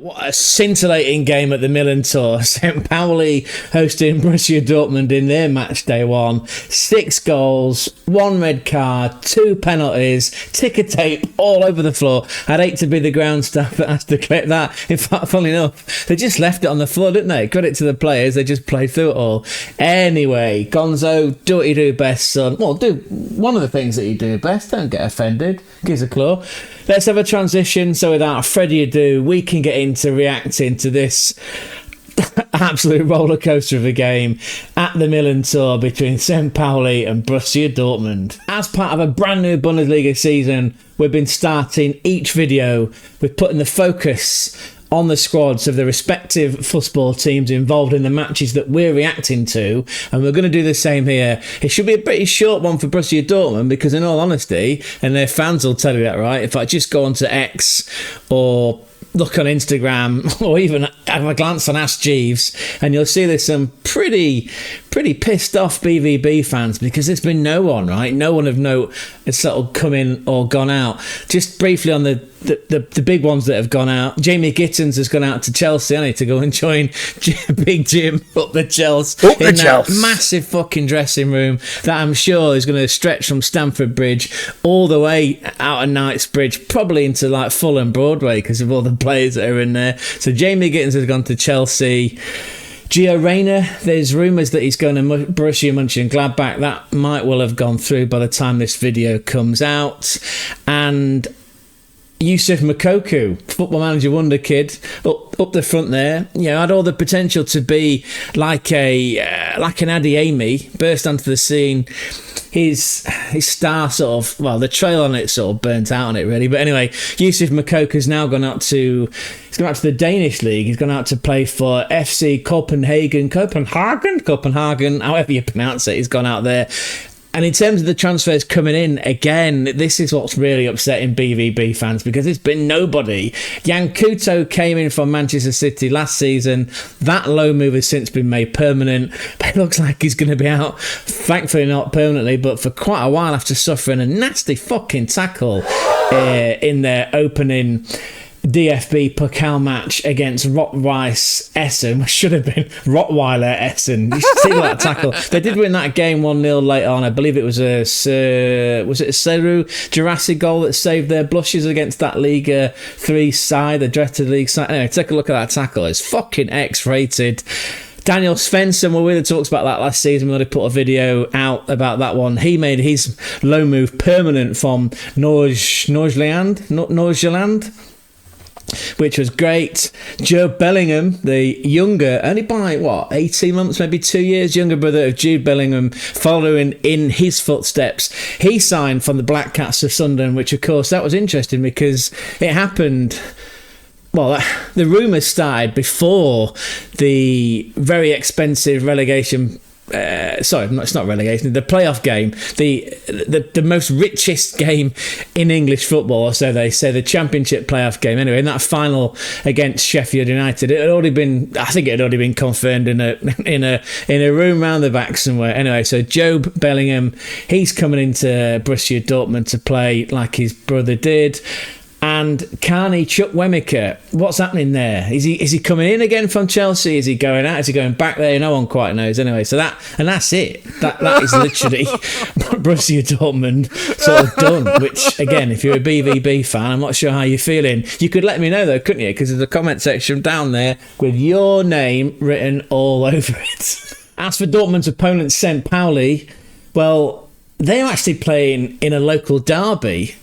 What a scintillating game at the Millantor. St. Pauli hosting Borussia Dortmund in their match day one. 6 goals, 1 red card, 2 penalties, ticker tape all over the floor. I'd hate to be the ground staff that has to collect that. In fact, funnily enough, they just left it on the floor, didn't they? Credit to the players, they just played through it all. Anyway, Gonzo, do what you do best, son. Well, do one of the things that you do best. Don't get offended. Gives a claw. Let's have a transition, so without further ado, we can get into reacting to this absolute roller coaster of a game at the Millantor between St. Pauli and Borussia Dortmund. As part of a brand new Bundesliga season, we've been starting each video with putting the focus on the squads of the respective fussball teams involved in the matches that we're reacting to, and we're going to do the same here. It should be a pretty short one for Borussia Dortmund because, in all honesty, and their fans will tell you that, right? If I just go onto X or look on Instagram or even have a glance on Ask Jeeves, and you'll see there's some pretty pissed off BVB fans because there's been no one, right? No one of note has sort of come in or gone out. Just briefly on the big ones that have gone out. Jamie Gittins has gone out to Chelsea. I need to go and join Big Jim up the Chelsea. That massive fucking dressing room that I'm sure is going to stretch from Stamford Bridge all the way out of Knightsbridge, probably into like Fulham Broadway because of all the players that are in there. So Jamie Gittins has gone to Chelsea. Gio Reyna, there's rumours that he's going to Borussia Mönchengladbach. That might well have gone through by the time this video comes out. And Youssef Moukoko, football manager wonder kid, up the front there, you know, had all the potential to be like an Adeyemi, burst onto the scene. His star sort of, well, the trail on it sort of burnt out on it really. But anyway, Youssef Moukoko's now gone out to the Danish league. He's gone out to play for FC Copenhagen, however you pronounce it. He's gone out there. And in terms of the transfers coming in, again, this is what's really upsetting BVB fans because it's been nobody. Jan Couto came in from Manchester City last season. That loan move has since been made permanent. But it looks like he's going to be out, thankfully not permanently, but for quite a while after suffering a nasty fucking tackle in their opening DFB Pokal match against Rot-Weiss Essen. Should have been Rottweiler Essen. You should see that tackle. They did win that game 1-0 later on. I believe it was a Seru Jurassic goal that saved their blushes against that Liga 3 side, the dreaded league side. Anyway, take a look at that tackle. It's fucking X-rated. Daniel Svensson, well, we talked about that last season. We already put a video out about that one. He made his loan move permanent from Nordsjælland, which was great. Jude Bellingham, the younger, only by 18 months, maybe 2 years, younger brother of Jude Bellingham, following in his footsteps. He signed from the Black Cats of Sunderland, which of course that was interesting because it happened. Well, the rumours started before the very expensive relegation. Sorry, it's not relegation. The playoff game, the most richest game in English football, or so they say, the Championship playoff game. Anyway, in that final against Sheffield United, it had already been confirmed in a room round the back somewhere. Anyway, so Jobe Bellingham, he's coming into Borussia Dortmund to play like his brother did. And Carney Chukwuemeka, what's happening there? Is he coming in again from Chelsea? Is he going out? Is he going back there? No one quite knows. Anyway, so that's it. That is literally Borussia Dortmund sort of done. Which, again, if you're a BVB fan, I'm not sure how you're feeling. You could let me know though, couldn't you? Because there's a comment section down there with your name written all over it. As for Dortmund's opponent, St. Pauli, well, they're actually playing in a local derby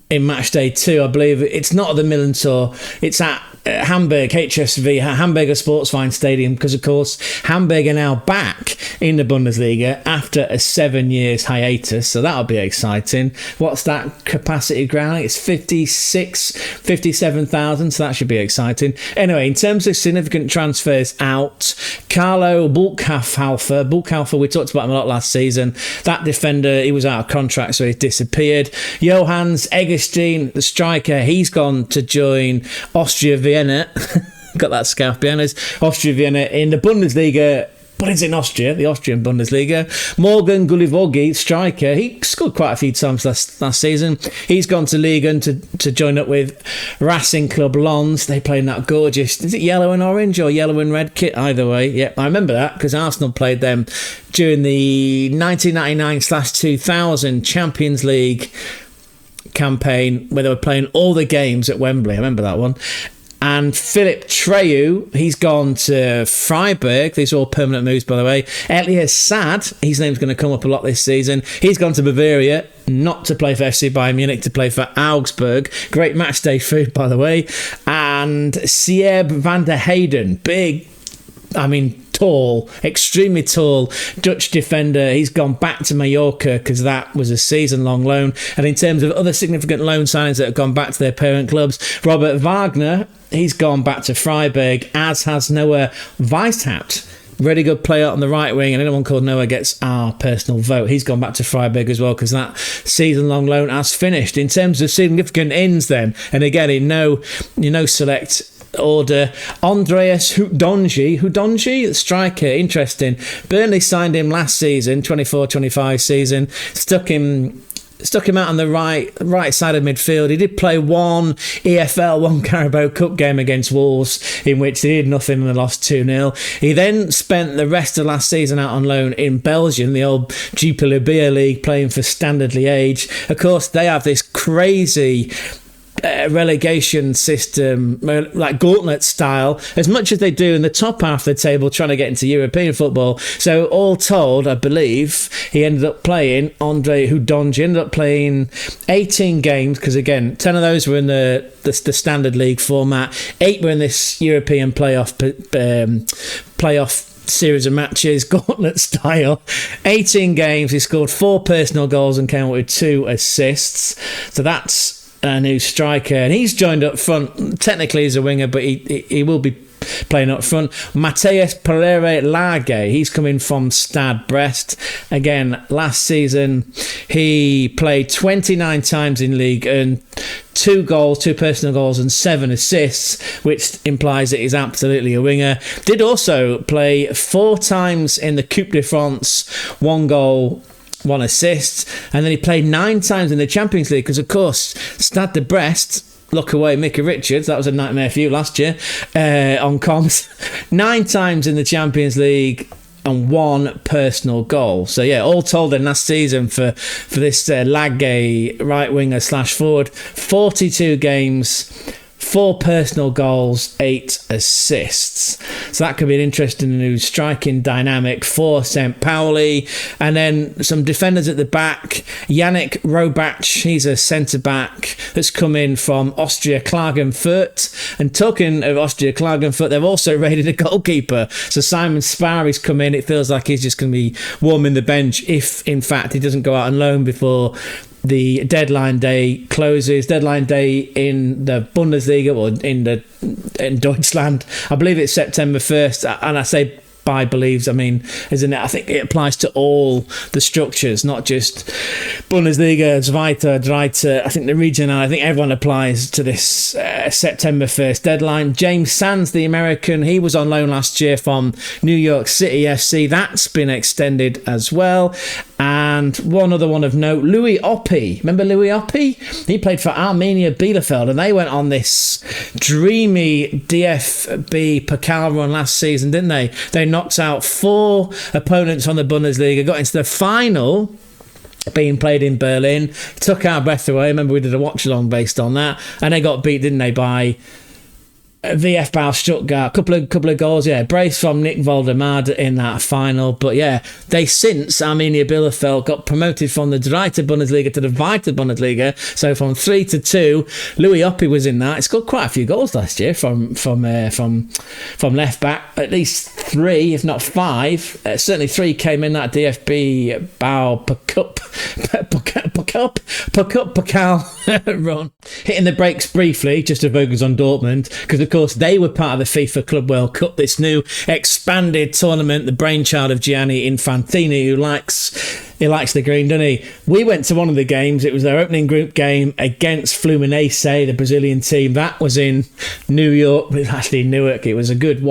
in match day 2, I believe. It's not at the Millantor, it's at Hamburg, HSV, Hamburger Sportsverein Stadium, because of course Hamburg are now back in the Bundesliga after a 7 years hiatus, so that'll be exciting. What's that capacity ground? It's 57,000, so that should be exciting. Anyway, in terms of significant transfers out, Carlo Buchhalter, we talked about him a lot last season. That defender, he was out of contract, so he disappeared. Johannes Eggestein, the striker, he's gone to join Austria Vienna. Got that scarf behind us. Austria Vienna in the Bundesliga. but it's in Austria, the Austrian Bundesliga. Morgan Gulivogi, striker, he scored quite a few times last season. He's gone to Liga to join up with Racing Club Lens. They play in that gorgeous, is it yellow and orange or yellow and red kit? Either way, yeah, I remember that because Arsenal played them during the 1999/2000 Champions League campaign where they were playing all the games at Wembley. I remember that one. And Philip Treu, he's gone to Freiburg. These are all permanent moves, by the way. Elias Sad, his name's going to come up a lot this season. He's gone to Bavaria, not to play for FC Bayern Munich, to play for Augsburg. Great match day food, by the way. And Sieb van der Heyden, tall, extremely tall Dutch defender. He's gone back to Mallorca because that was a season-long loan. And in terms of other significant loan signings that have gone back to their parent clubs, Robert Wagner, he's gone back to Freiburg, as has Noah Weishaupt. Really good player on the right wing, and anyone called Noah gets our personal vote. He's gone back to Freiburg as well because that season-long loan has finished. In terms of significant ins then, and again in no select order, Andreas Hudonji, the striker, interesting. Burnley signed him last season, 24-25 season, stuck him out on the right side of midfield. He did play one EFL, one Carabao Cup game against Wolves, in which they did nothing and they lost 2-0. He then spent the rest of last season out on loan in Belgium, the old Jupiler League, playing for Standard Liège. Of course, they have this crazy relegation system, like gauntlet style, as much as they do in the top half of the table, trying to get into European football. So all told, I believe he ended up playing, Andre Hudonji ended up playing 18 games, because again 10 of those were in the Standard League format, 8 were in this European playoff series of matches, gauntlet style. 18 games, he scored 4 personal goals and came up with 2 assists. So that's a new striker, and he's joined up front. Technically he's a winger, but he will be playing up front. Matheus Pereira Lage, he's coming from Stade Brest. Again, last season he played 29 times in league and 2 goals, 2 personal goals and 7 assists, which implies that he's absolutely a winger. Did also play 4 times in the Coupe de France, 1 goal, 1 assist, and then he played 9 times in the Champions League because, of course, Stade de Brest, look away Mickey Richards, that was a nightmare for you last year on comms. 9 times in the Champions League and 1 personal goal. So yeah, all told in last season for this Lage right winger / forward, 42 games, 4 personal goals, 8 assists. So that could be an interesting new striking dynamic for St. Pauli. And then some defenders at the back. Yannick Robach, he's a centre-back that's come in from Austria Klagenfurt. And talking of Austria Klagenfurt, they've also raided a goalkeeper. So Simon Sparry's come in. It feels like he's just going to be warming the bench if, in fact, he doesn't go out on loan before the deadline day closes. Deadline day in the Bundesliga, or in Deutschland, I believe it's September 1st, and I say by believes, I mean, isn't it? I think it applies to all the structures, not just Bundesliga, Zweite, Dritte. I think the regional, I think everyone applies to this September 1st deadline. James Sands, the American, he was on loan last year from New York City FC. That's been extended as well. And one other one of note, Louis Oppi. Remember Louis Oppi? He played for Arminia Bielefeld, and they went on this dreamy DFB Pokal run last season, didn't they? They knocked out 4 opponents on the Bundesliga, got into the final, being played in Berlin, took our breath away. Remember, we did a watch-along based on that, and they got beat, didn't they, by VfB Stuttgart, couple of goals, yeah, brace from Nick Voldemade in that final. But yeah, they since Arminia Bielefeld got promoted from the Dritte Bundesliga to the Weite Bundesliga, so from 3 to 2. Louis Oppi was in that. He scored quite a few goals last year from left back, at least 3 if not 5. Certainly 3 came in that DFB Pokal run. Hitting the brakes briefly just to focus on Dortmund, because of course they were part of the FIFA Club World Cup, this new expanded tournament, the brainchild of Gianni Infantino, who likes He likes the green, doesn't he? We went to one of the games. It was their opening group game against Fluminense, the Brazilian team. That was in New York, but actually Newark. It was a good,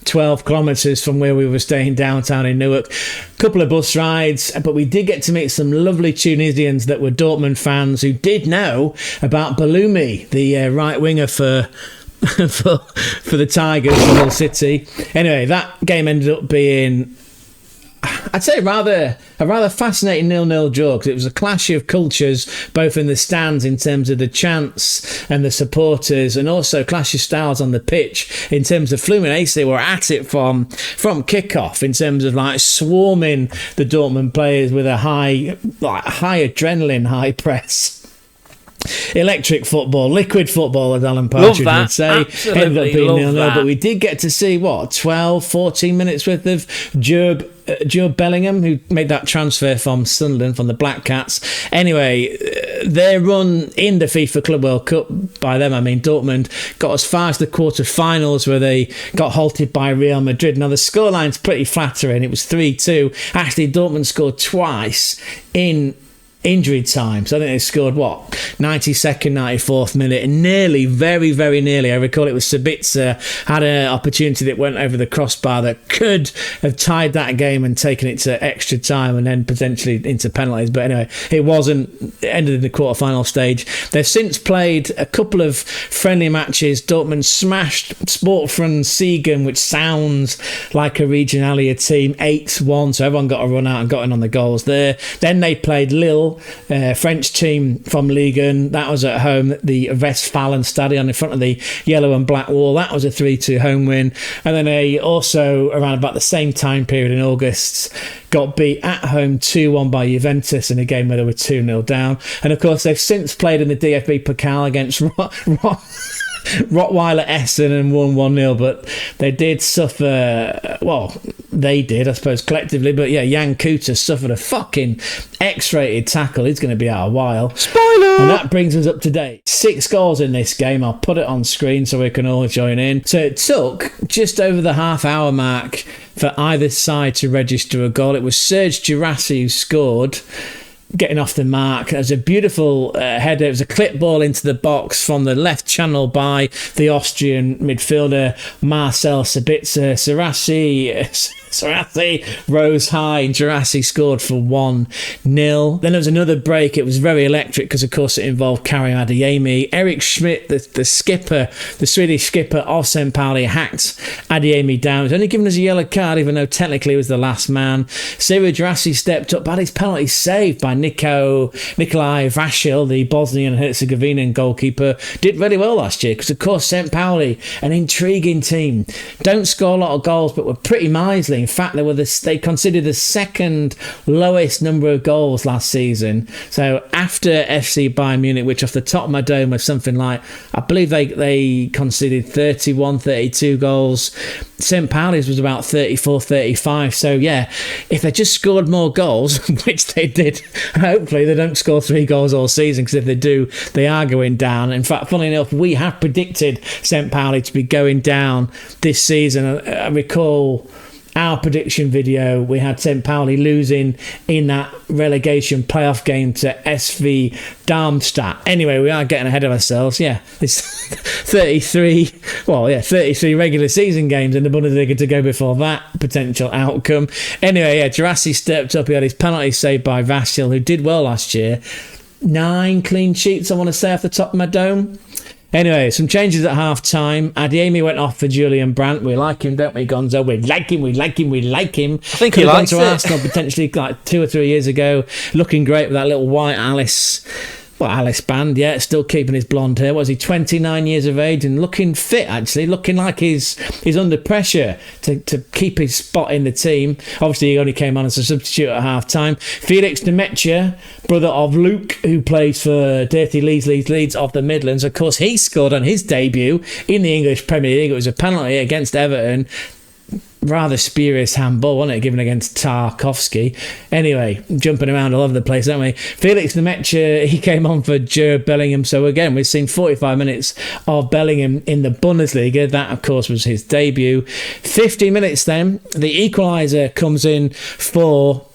12 kilometres from where we were staying downtown in Newark. Couple of bus rides, but we did get to meet some lovely Tunisians that were Dortmund fans who did know about Baloumi, the right winger for the Tigers, the whole city. Anyway, that game ended up being, I'd say, a rather fascinating 0-0 draw, because it was a clash of cultures, both in the stands in terms of the chants and the supporters, and also clash of styles on the pitch. In terms of Fluminense, they were at it from kickoff, in terms of like swarming the Dortmund players with a high adrenaline, high press. Electric football, liquid football, as Alan Partridge would say. Ended up being 0-0, but we did get to see 12, 14 minutes worth of Jude Bellingham, who made that transfer from Sunderland, from the Black Cats. Anyway, their run in the FIFA Club World Cup, by them I mean Dortmund, got as far as the quarter-finals, where they got halted by Real Madrid. Now the scoreline's pretty flattering. It was 3-2. Actually, Dortmund scored twice in injury time. So I think they scored 92nd, 94th minute, and nearly, very, very nearly, I recall it was Sabitzer had an opportunity that went over the crossbar that could have tied that game and taken it to extra time and then potentially into penalties. But anyway, it wasn't. It ended in the quarter-final stage. They've since played a couple of friendly matches. Dortmund smashed Sportfreund Siegen, which sounds like a Regionalliga team, 8-1, so everyone got a run out and got in on the goals there. Then they played Lille, French team from Ligue 1. That was at home at the Westfalen Stadion in front of the yellow and black wall. That was a 3-2 home win. And then they also, around about the same time period in August, got beat at home 2-1 by Juventus in a game where they were 2-0 down. And of course, they've since played in the DFB Pokal against Rottweiler Essen and won 1-0, but they did suffer, they did, I suppose, collectively, but yeah, Jan Kuta suffered a fucking X-rated tackle. He's going to be out a while. Spoiler! And that brings us up to date. 6 goals in this game. I'll put it on screen so we can all join in. So it took just over the half-hour mark for either side to register a goal. It was Serge Girassi who scored, getting off the mark. It was a beautiful header. It was a clip ball into the box from the left channel by the Austrian midfielder Marcel Sabitzer. Girassi rose high and Girassi scored for 1-0. Then there was another break. It was very electric because, of course, it involved Karim Adeyemi. Eric Schmidt, the skipper, the Swedish skipper of St. Pauli, hacked Adeyemi down. He was only given us a yellow card, even though technically he was the last man. Sergio Girassi stepped up, but his penalty saved by Nikolai Vasil, the Bosnian Herzegovinian goalkeeper. Did really well last year because, of course, St. Pauli, an intriguing team, don't score a lot of goals, but were pretty miserly. In fact, they considered the second lowest number of goals last season. So after FC Bayern Munich, which off the top of my dome was something like, I believe they conceded 31, 32 goals. St. Pauli's was about 34, 35. So yeah, if they just scored more goals, which they did, hopefully they don't score 3 goals all season, because if they do, they are going down. In fact, funnily enough, we have predicted St. Pauli to be going down this season. I recall our prediction video, we had St. Pauli losing in that relegation playoff game to SV Darmstadt. Anyway, we are getting ahead of ourselves. Yeah, it's 33 regular season games in the Bundesliga to go before that potential outcome. Anyway, yeah, Girassi stepped up. He had his penalty saved by Vasil, who did well last year. 9 clean sheets, I want to say, off the top of my dome. Anyway, some changes at half-time. Adeyemi went off for Julian Brandt. We like him, don't we, Gonzo? We like him. I think he likes it. Could have gone to Arsenal potentially like 2 or 3 years ago. Looking great with that little white Alice band, yeah, still keeping his blonde hair. Was he 29 years of age and looking fit, actually, looking like he's under pressure to keep his spot in the team. Obviously, he only came on as a substitute at half-time. Felix Demetriou, brother of Luke, who plays for Dirty Leeds of the Midlands. Of course, he scored on his debut in the English Premier League. It was a penalty against Everton. Rather spurious handball, wasn't it, given against Tarkovsky? Anyway, jumping around all over the place, don't we? Felix Demetriou, he came on for Jude Bellingham. So again, we've seen 45 minutes of Bellingham in the Bundesliga. That, of course, was his debut. 50 minutes then, the equaliser comes in for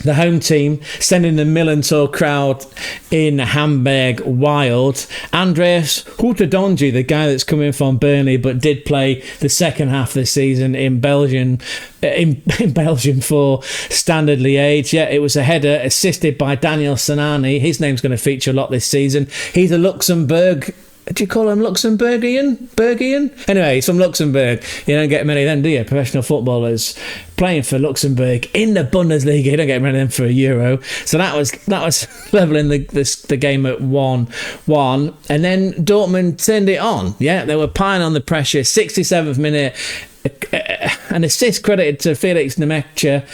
the home team, sending the Millantor crowd in Hamburg wild. Andreas Houterdonji, the guy that's coming from Burnley but did play the second half of the season in Belgium for Standard Liège. Yeah, it was a header assisted by Daniel Sanani. His name's going to feature a lot this season. He's a Luxembourg. Do you call him Luxembourgian? Anyway, he's from Luxembourg. You don't get many of them, do you? Professional footballers playing for Luxembourg in the Bundesliga. You don't get many of them for a Euro. So that was levelling the game at 1-1. And then Dortmund turned it on. Yeah, they were piling on the pressure. 67th minute. An assist credited to Felix Nemecha.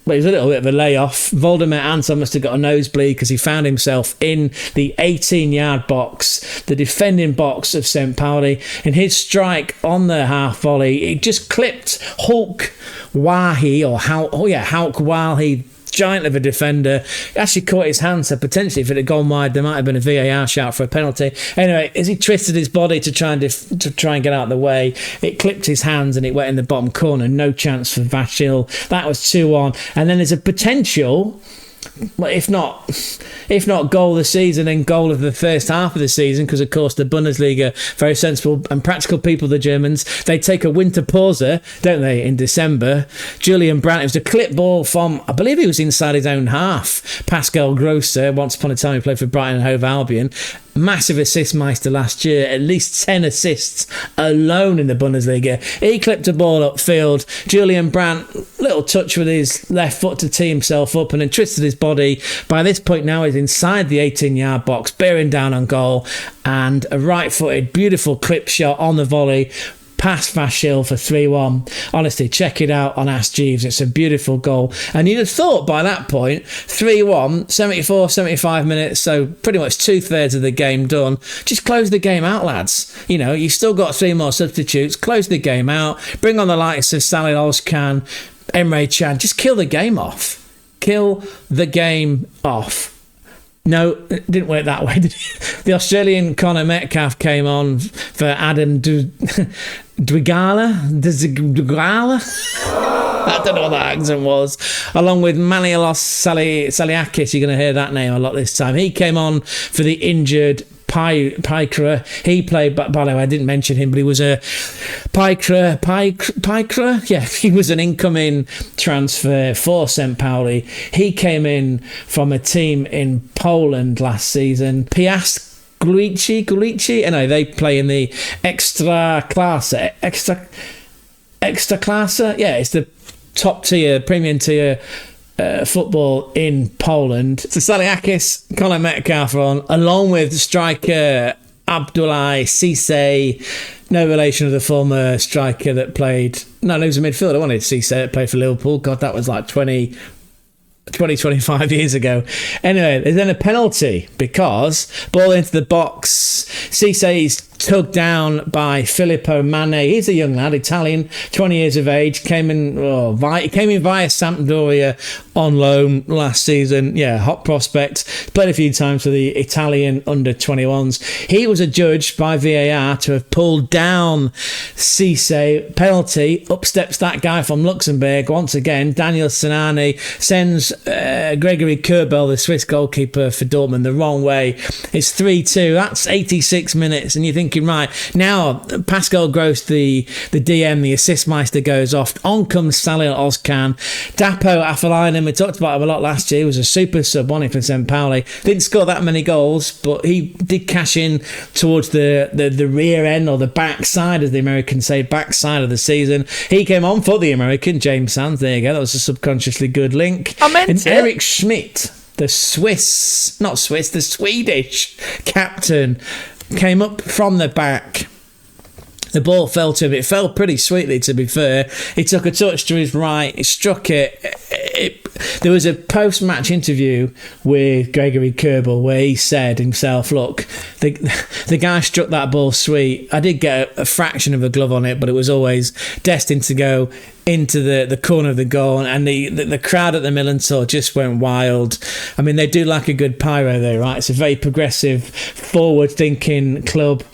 But it was a little bit of a layoff. Voldemar Anton must have got a nosebleed because he found himself in the 18-yard box, the defending box of St. Pauli. And his strike on the half volley, it just clipped Hulk Wahi, Hulk Wahi, giant of a defender. He actually caught his hand, so potentially if it had gone wide, there might have been a VAR shout for a penalty. Anyway, as he twisted his body to try and get out of the way, it clipped his hands and it went in the bottom corner. No chance for Vachil. That was 2-1. And then there's a potential, well, if not goal of the season, then goal of the first half of the season, because of course the Bundesliga, very sensible and practical people, the Germans, they take a winter pauser, don't they, in December. Julian Brandt, it was a clip ball from, I believe he was inside his own half, Pascal Grosser. Once upon a time he played for Brighton and Hove Albion. Massive assist meister last year, at least 10 assists alone in the Bundesliga. He clipped a ball upfield. Julian Brandt, little touch with his left foot to tee himself up and then twisted his body. By this point now he's inside the 18-yard box, bearing down on goal, and a right-footed, beautiful clip shot on the volley past Vachil for 3-1. Honestly, check it out on Ask Jeeves. It's a beautiful goal. And you'd have thought by that point, 3-1, 74, 75 minutes, so pretty much 2/3 of the game done. Just close the game out, lads. You know, you've still got 3 more substitutes. Close the game out. Bring on the likes of Salih Ozcan, Emre Can. Just kill the game off. Kill the game off. No, it didn't work that way, did it? The Australian Connor Metcalf came on for Adam Dwigala? I don't know what that accent was. Along with Manialos Saliakis, you're going to hear that name a lot this time. He came on for the injured Pykra. He played, by the way, I didn't mention him, but he was a Pykra? Yeah, he was an incoming transfer for St. Pauli. He came in from a team in Poland last season. Piast Glici. Anyway, they play in the Extra Class. Yeah, it's the top tier, premium tier football in Poland. So Saliakis, Colin Metcalf on, along with striker Abdoulaye Cisse, no relation of the former striker that played. No, he was a midfielder. I wanted Cisse that played for Liverpool. God, that was like 25 years ago. Anyway, there's then a penalty because ball into the box. Cisse's tugged down by Filippo Mane. He's a young lad, Italian, 20 years of age. Came in via Sampdoria on loan last season. Yeah, hot prospect. Played a few times for the Italian under-21s. He was adjudged by VAR to have pulled down Cisse. Penalty. Up steps that guy from Luxembourg. Once again, Daniel Sanani sends Gregory Kurbel, the Swiss goalkeeper for Dortmund, the wrong way. It's 3-2. That's 86 minutes, and you're thinking, right, now Pascal Gross, the DM, the assist meister, goes off. On comes Salih Ozcan. Dapo Afolainen, we talked about him a lot last year, was a super sub on it for St. Pauli. Didn't score that many goals, but he did cash in towards the rear end, or the backside, as the Americans say, backside of the season. He came on for the American, James Sands. There you go, that was a subconsciously good link. And Eric Schmidt, the Swedish captain, came up from the back. The ball fell to him. It fell pretty sweetly, to be fair. He took a touch to his right. He struck it. There was a post-match interview with Gregory Kurbel where he said himself, look, the guy struck that ball sweet. I did get a fraction of a glove on it, but it was always destined to go into the corner of the goal, and the crowd at the Millantor just went wild. I mean, they do like a good pyro though, right? It's a very progressive, forward-thinking club.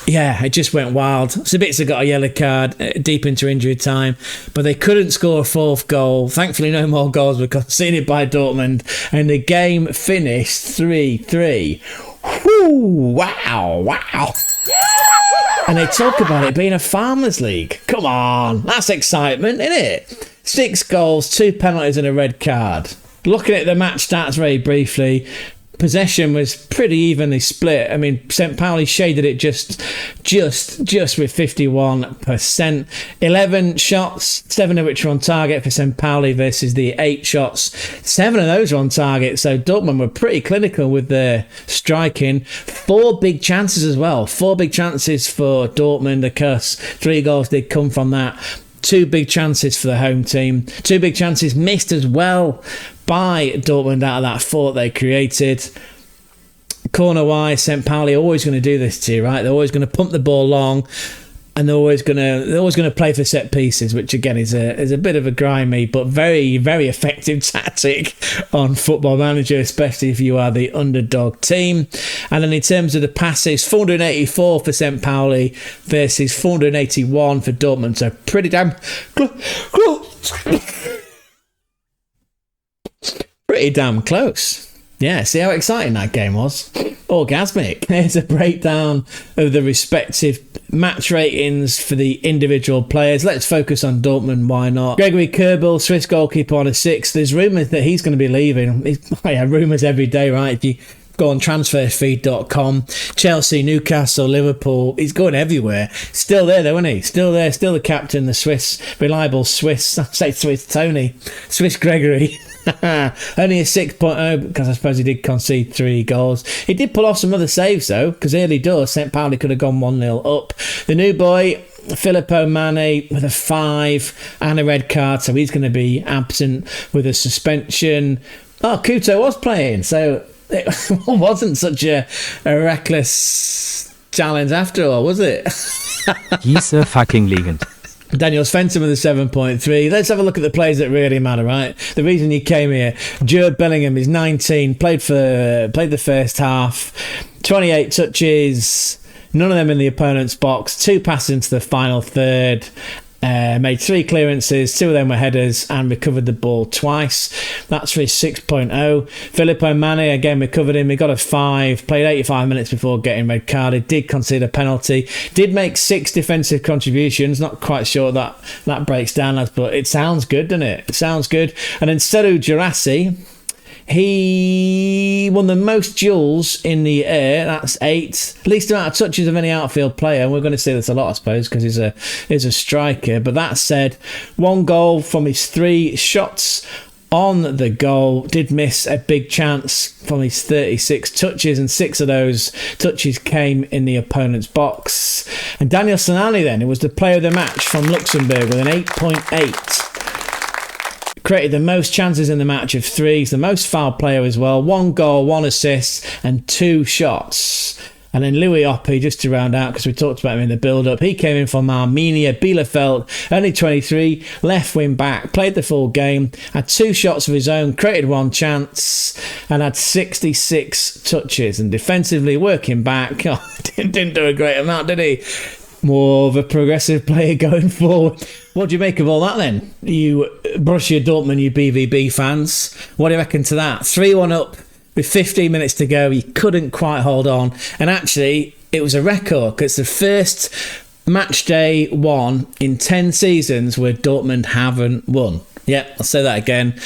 Yeah, it just went wild. Sabitzer got a yellow card deep into injury time, but they couldn't score a fourth goal. Thankfully, no more goals were conceded by Dortmund, and the game finished 3-3. Whoo, wow. And they talk about it being a Farmers League. Come on, that's excitement, isn't it? 6 goals, 2 penalties and a red card. Looking at the match stats very briefly, possession was pretty evenly split. I mean, St. Pauli shaded it just with 51%. 11 shots, 7 of which were on target for St. Pauli versus the 8 shots. 7 of those were on target, so Dortmund were pretty clinical with their striking. 4 big chances as well. 4 big chances for Dortmund, because 3 goals did come from that. 2 big chances for the home team. 2 big chances missed as well by Dortmund out of that 4 they created. Corner-wise, St. Pauli are always going to do this to you, right? They're always going to pump the ball long, and they're always going to play for set pieces, which again is a bit of a grimy but very, very effective tactic on Football Manager, especially if you are the underdog team. And then in terms of the passes, 484 for St. Pauli versus 481 for Dortmund, so pretty damn pretty damn close. Yeah, see how exciting that game was? Orgasmic. Here's a breakdown of the respective match ratings for the individual players. Let's focus on Dortmund, why not? Gregory Kerbel, Swiss goalkeeper, on a 6. There's rumours that he's going to be leaving. Rumours every day, right? If you go on transferfeed.com, Chelsea, Newcastle, Liverpool, he's going everywhere. Still there though, isn't he? Still there, still the captain, the Swiss, reliable Swiss, I say Swiss Tony, Swiss Gregory. Only a 6.0 because I suppose he did concede 3 goals. He did pull off some other saves though, because early doors St. Pauli could have gone 1-0 up. The new boy, Filippo Mane, with a 5 and a red card, so he's going to be absent with a suspension. Oh, Kuto was playing, so it wasn't such a reckless challenge after all, was it? He's a fucking legend. Daniel Svensson with a 7.3. Let's have a look at the players that really matter, right? The reason you came here, Jude Bellingham is 19, played the first half, 28 touches, none of them in the opponent's box, 2 passes into the final third, made 3 clearances, 2 of them were headers, and recovered the ball twice. That's for his 6.0. Filippo Mane, again, recovered him. He got a 5, played 85 minutes before getting red carded, did concede a penalty, did make 6 defensive contributions. Not quite sure that breaks down as, but it sounds good, doesn't it? It sounds good. And then Seru Girassi, he won the most duels in the air. That's 8. Least amount of touches of any outfield player. And we're going to see this a lot, I suppose, because he's a striker. But that said, 1 goal from his 3 shots on the goal. Did miss a big chance from his 36 touches, and 6 of those touches came in the opponent's box. And Daniel Sanani then, who was the player of the match from Luxembourg with an 8.8. Created the most chances in the match of 3. He's the most foul player as well. 1 goal, 1 assist and 2 shots. And then Louis Oppi, just to round out, because we talked about him in the build-up, he came in from Armenia Bielefeld, only 23, left wing back, played the full game, had 2 shots of his own, created 1 chance, and had 66 touches. And defensively, working back, didn't do a great amount, did he? More of a progressive player going forward. What do you make of all that then? You Borussia Dortmund, you BVB fans. What do you reckon to that? 3-1 up with 15 minutes to go. You couldn't quite hold on. And actually, it was a record because it's the first match day 1 in 10 seasons where Dortmund haven't won. Yeah, I'll say that again.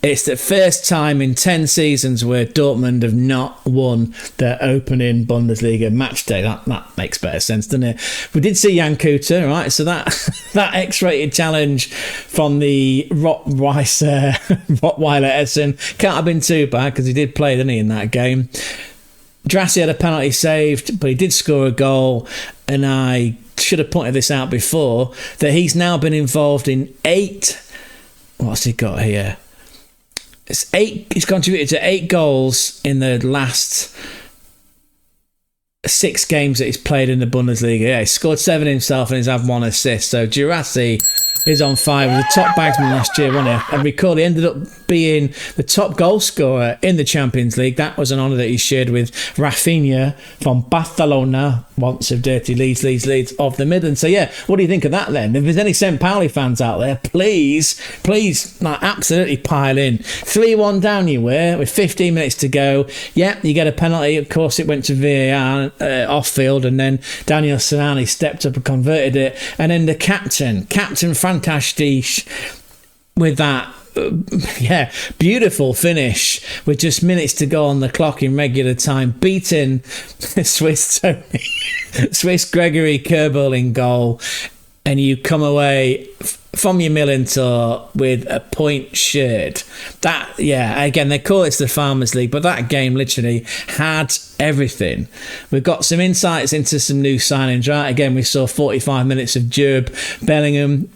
It's the first time in 10 seasons where Dortmund have not won their opening Bundesliga match day. That makes better sense, doesn't it? We did see Jan Kuter, right? So that X-rated challenge from the Rottweiler Essen can't have been too bad because he did play, didn't he, in that game. Drassi had a penalty saved, but he did score a goal, and I should have pointed this out before, that he's now been involved in 8... What's he got here? It's 8. He's contributed to 8 goals in the last 6 games that he's played in the Bundesliga. Yeah, he scored 7 himself and he's had 1 assist. So Girassi is on fire. He was the top bagsman last year, wasn't he? And recall, he ended up being the top goal scorer in the Champions League. That was an honour that he shared with Rafinha from Barcelona, once of dirty Leeds of the Midlands. So yeah, what do you think of that then? If there's any St. Pauli fans out there, please, like, absolutely pile in. 3-1 down you were, with 15 minutes to go. Yeah, you get a penalty. Of course, it went to VAR off field, and then Daniel Sinani stepped up and converted it. And then the captain Fantastic, with that beautiful finish with just minutes to go on the clock in regular time, beating Swiss Gregory Kerbal in goal, and you come away from your Milan tour with a point shared. That, again, they call it the Farmers League, but that game literally had everything. We've got some insights into some new signings, right? Again, we saw 45 minutes of Jude Bellingham,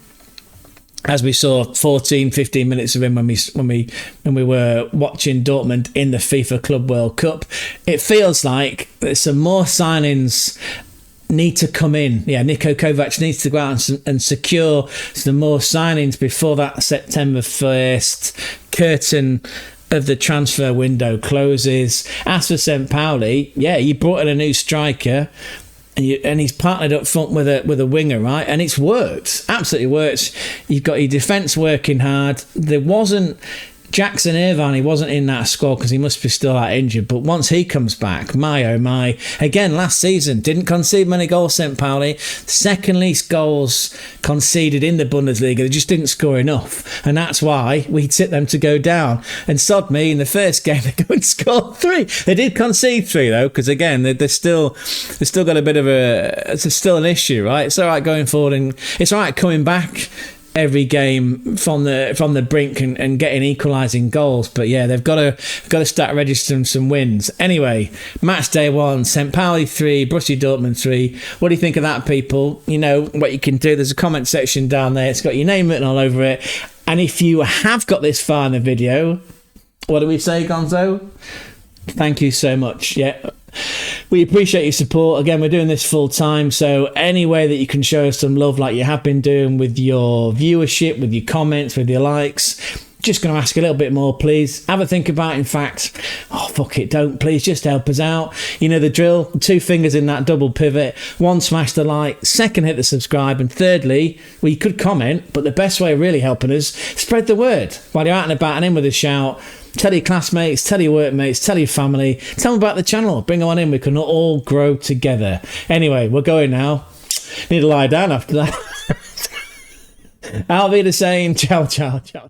as we saw 15 minutes of him when we were watching Dortmund in the FIFA Club World Cup. It feels like there's some more signings need to come in. Yeah, Niko Kovac needs to go out and secure some more signings before that September 1st curtain of the transfer window closes. As for St. Pauli, you brought in a new striker, and he's partnered up front with a winger, right? And it's worked, absolutely worked. You've got your defence working hard. There wasn't Jackson Irvine, he wasn't in that squad because he must be still that injured. But once he comes back, my oh my. Again, last season, didn't concede many goals, St. Pauli. Second least goals conceded in the Bundesliga. They just didn't score enough. And that's why we tipped them to go down. And sod me, in the first game, they go and score 3. They did concede 3, though, because again, they've still got a bit of it's still an issue, right? It's all right going forward, and it's all right coming back every game from the brink and getting equalising goals, but they've got to start registering some wins. Anyway, match day 1, St. Pauli 3, Borussia Dortmund 3. What do you think of that, people? You know what you can do. There's a comment section down there. It's got your name written all over it. And if you have got this far in the video, what do we say, Gonzo? Thank you so much. We appreciate your support. Again, we're doing this full time, so any way that you can show us some love like you have been doing with your viewership, with your comments, with your likes, just going to ask a little bit more, please. Have a think about it. In fact, fuck it, don't. Please just help us out. You know the drill. 2 fingers in that double pivot. 1, smash the like. 2nd, hit the subscribe. And thirdly, you could comment, but the best way of really helping us, spread the word. While you're out and about and in with a shout, tell your classmates, tell your workmates, tell your family, tell them about the channel. Bring them on in. We can all grow together. Anyway, we're going now. Need to lie down after that. I'll be the same. Ciao, ciao, ciao.